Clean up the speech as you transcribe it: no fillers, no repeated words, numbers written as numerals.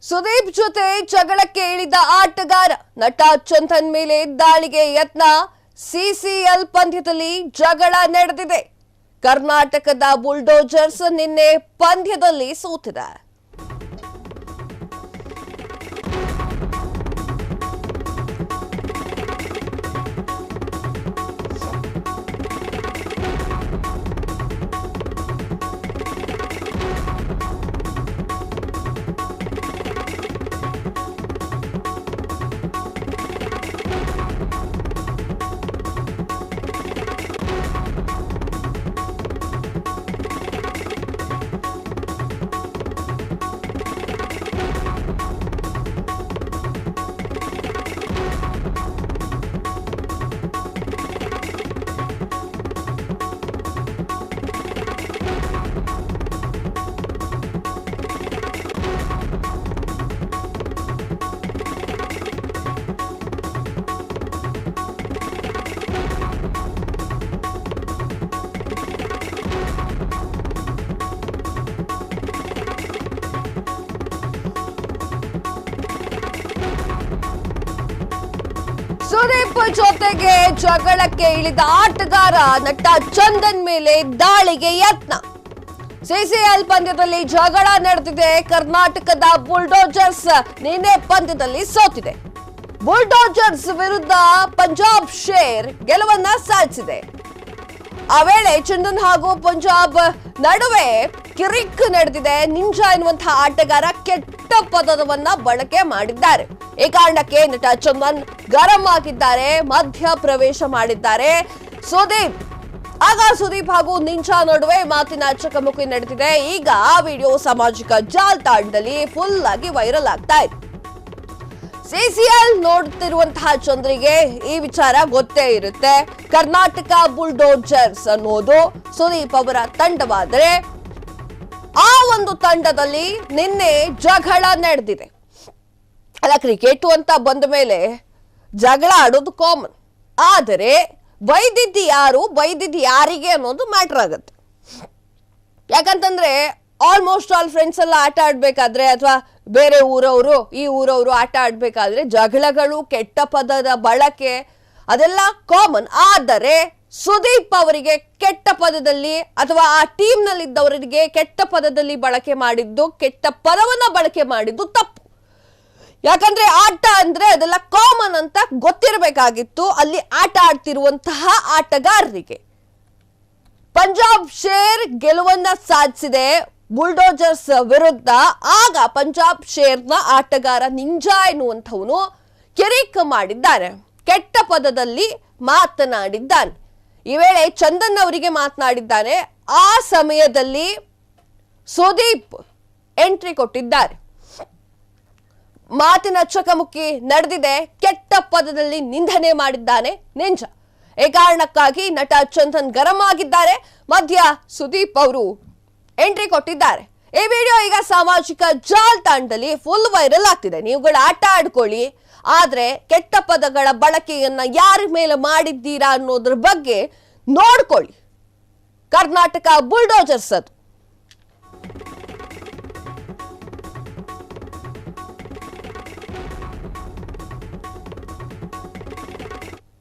ಸುದೀಪ್ ಜೊತೆ ಜಗಳಕ್ಕೆ ಇಳಿದ ಆಟಗಾರ ನಟ ಚಂದನ್ ಮೇಲೆ ದಾಳಿಗೆ ಯತ್ನ. ಸಿಸಿಎಲ್ ಪಂದ್ಯದಲ್ಲಿ ಜಗಳ ನಡೆದಿದೆ. ಕರ್ನಾಟಕದ ಬುಲ್ಡೋಜರ್ಸ್ ನಿನ್ನೆ ಪಂದ್ಯದಲ್ಲಿ ಸೋತಿದೆ. ಸುದೀಪ್ ಜೊತೆಗೆ ಜಗಳಕ್ಕೆ ಇಳಿದ ಆಟಗಾರ ನಟ ಚಂದನ್ ಮೇಲೆ ದಾಳಿಗೆ ಯತ್ನ. ಸಿಸಿಎಲ್ ಪಂದ್ಯದಲ್ಲಿ ಜಗಳ ನಡೆದಿದೆ. ಕರ್ನಾಟಕದ ಬುಲ್ಡೋಜರ್ಸ್ ನಿನ್ನೆ ಪಂದ್ಯದಲ್ಲಿ ಸೋತಿದೆ. ಬುಲ್ಡೋಜರ್ಸ್ ವಿರುದ್ಧ ಪಂಜಾಬ್ ಶೇರ್ ಗೆಲುವನ್ನ ಸಾಧಿಸಿದೆ. ಆ ವೇಳೆ ಚಂದನ್ ಹಾಗೂ ಪಂಜಾಬ್ ನಡುವೆ ಕಿರಿಕ್ ನಡೆದಿದೆ. ನಿಂಜಾ ಎನ್ನುವಂತಹ ಆಟಗಾರ ಕೆಟ್ಟ ಪದವನ್ನ ಬಳಕೆ ಮಾಡಿದ್ದಾರೆ. ಈ ಕಾರಣಕ್ಕೆ ನಟ ಚಂದನ್ ಗರಂ ಆಗಿದ್ದಾರೆ, ಮಧ್ಯ ಪ್ರವೇಶ ಮಾಡಿದ್ದಾರೆ ಸುದೀಪ್. ಆಗ ಸುದೀಪ್ ಹಾಗೂ ನಿಂಜಾ ನಡುವೆ ಮಾತಿನ ಚಕಮಕಿ ನಡೆದಿದೆ. ಈಗ ಆ ವಿಡಿಯೋ ಸಾಮಾಜಿಕ ಜಾಲತಾಣದಲ್ಲಿ ಫುಲ್ ಆಗಿ ವೈರಲ್ ಆಗ್ತಾ ಇದೆ. ಸಿಸಿಎಲ್ ನೋಡ್ತಿರುವಂತಹ ಚಂದ್ರಿಗೆ ಈ ವಿಚಾರ ಗೊತ್ತೇ ಇರುತ್ತೆ. ಕರ್ನಾಟಕ ಬುಲ್ಡೋಜರ್ಸ್ ಅನ್ನೋದು ಸುದೀಪ್ ಅವರ ತಂಡವಾದರೆ ಆ ಒಂದು ತಂಡದಲ್ಲಿ ನಿನ್ನೆ ಜಗಳ ನಡೆದಿದೆ. ಅಲ್ಲ, ಕ್ರಿಕೆಟ್ ಅಂತ ಬಂದ ಮೇಲೆ ಜಗಳ ಆಡೋದು ಕಾಮನ್. ಆದರೆ ಬೈದಿದ್ದು ಯಾರು, ಬೈದಿದ್ದು ಯಾರಿಗೆ ಅನ್ನೋದು ಮ್ಯಾಟರ್ ಆಗುತ್ತೆ. ಯಾಕಂತಂದ್ರೆ ಆಲ್ಮೋಸ್ಟ್ ಆಲ್ ಫ್ರೆಂಡ್ಸ್ ಎಲ್ಲ ಆಟ ಆಡ್ಬೇಕಾದ್ರೆ ಅಥವಾ ಬೇರೆ ಊರವರು ಈ ಊರವರು ಆಟ ಆಡ್ಬೇಕಾದ್ರೆ ಜಗಳಗಳು, ಕೆಟ್ಟ ಪದದ ಬಳಕೆ ಅದೆಲ್ಲ ಕಾಮನ್. ಆದರೆ ಸುದೀಪ್ ಅವರಿಗೆ ಕೆಟ್ಟ ಪದದಲ್ಲಿ ಅಥವಾ ಆ ಟೀಮ್ ನಲ್ಲಿ ಇದ್ದವರಿಗೆ ಕೆಟ್ಟ ಪದದಲ್ಲಿ ಬಳಕೆ ಮಾಡಿದ್ದು, ಕೆಟ್ಟ ಪದವನ್ನ ಬಳಕೆ ಮಾಡಿದ್ದು ತಪ್ಪು. ಯಾಕಂದ್ರೆ ಆಟ ಅಂದ್ರೆ ಅದೆಲ್ಲ ಕಾಮನ್ ಅಂತ ಗೊತ್ತಿರಬೇಕಾಗಿತ್ತು ಅಲ್ಲಿ ಆಟ ಆಡ್ತಿರುವಂತಹ ಆಟಗಾರರಿಗೆ. ಪಂಜಾಬ್ ಶೇರ್ ಗೆಲುವನ್ನ ಸಾಧಿಸಿದೆ ಬುಲ್ಡೋಜರ್ಸ್ ವಿರುದ್ಧ. ಆಗ ಪಂಜಾಬ್ ಶೇರ್ನ ಆಟಗಾರ ನಿಂಜಾ ಎನ್ನುವಂಥವನು ಕಿರಿಕ್ ಮಾಡಿದ್ದಾನೆ, ಕೆಟ್ಟ ಪದದಲ್ಲಿ ಮಾತನಾಡಿದ್ದಾನೆ. ಈ ವೇಳೆ ಚಂದನ್ ಅವರಿಗೆ ಮಾತನಾಡಿದ್ದಾನೆ. ಆ ಸಮಯದಲ್ಲಿ ಸುದೀಪ್ ಎಂಟ್ರಿ ಕೊಟ್ಟಿದ್ದಾರೆ. ಮಾತಿನ ಚಕಮಕಿ ನಡೆದಿದೆ. ಕೆಟ್ಟ ಪದದಲ್ಲಿ ನಿಂದನೆ ಮಾಡಿದ್ದಾನೆ ನಿಂಜಾ. ಈ ಕಾರಣಕ್ಕಾಗಿ ನಟ ಚಂದನ್ ಗರಂ ಆಗಿದ್ದಾರೆ. ಮಧ್ಯ ಸುದೀಪ್ ಅವರು ಎಂಟ್ರಿ ಕೊಟ್ಟಿದ್ದಾರೆ. ಈ ವಿಡಿಯೋ ಈಗ ಸಾಮಾಜಿಕ ಜಾಲತಾಣದಲ್ಲಿ ಫುಲ್ ವೈರಲ್ ಆಗ್ತಿದೆ. ನೀವುಗಳು ಆಟ ಆಡ್ಕೊಳ್ಳಿ, ಆದ್ರೆ ಕೆಟ್ಟ ಪದಗಳ ಬಳಕೆಯನ್ನ ಯಾರ ಮೇಲೆ ಮಾಡಿದ್ದೀರಾ ಅನ್ನೋದ್ರ ಬಗ್ಗೆ ನೋಡ್ಕೊಳ್ಳಿ. ಕರ್ನಾಟಕ ಬುಲ್ಡೋಜರ್ಸ್ ಅದು.